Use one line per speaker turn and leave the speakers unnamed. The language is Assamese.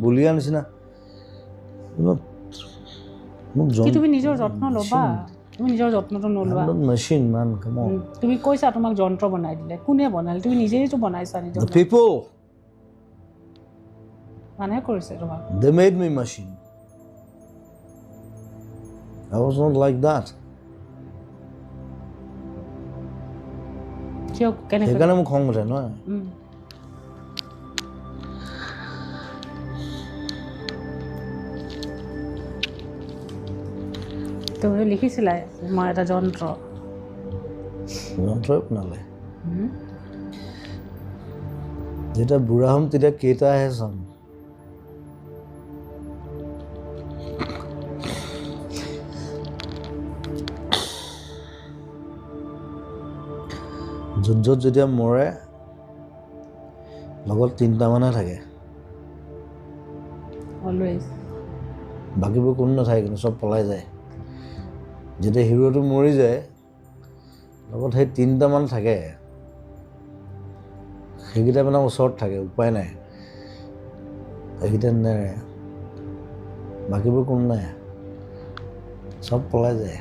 বুলিয়া নিচিনা
তুমি নিজৰ যত্ন ল'বা তুমি নিজৰ যত্নটো নলোৱা
মেচিন মান কাম অন
তুমি কৈছা তোমাক যন্ত্ৰ বনাই দিলে কোনে বনালে তুমি নিজেইতো বনাইছা নিজৰ
the people
মানে কৰিছে তোমাক
they made me machine I was not like that
কিয় কেনে
সেইকাৰণে মোক খং উঠে নহয়
তুমি লিখিছিলা মই এটা যন্ত্ৰই
বনালে যেতিয়া বুঢ়া হ'ম তেতিয়া কেইটাহে চাম য'ত যেতিয়া মৰে লগত 3টা মানুহে থাকে
অলৱেজ
বাকীবোৰ কোনো নাথাকে কিন্তু চব পলাই যায় যেতিয়া হিৰোটো মৰি যায় লগত সেই 3টা মান থাকে সেইকেইটা মানে ওচৰত থাকে উপায় নাই সেইকেইটা নেৰে বাকীবোৰ কোনো নাই চব পলাই যায়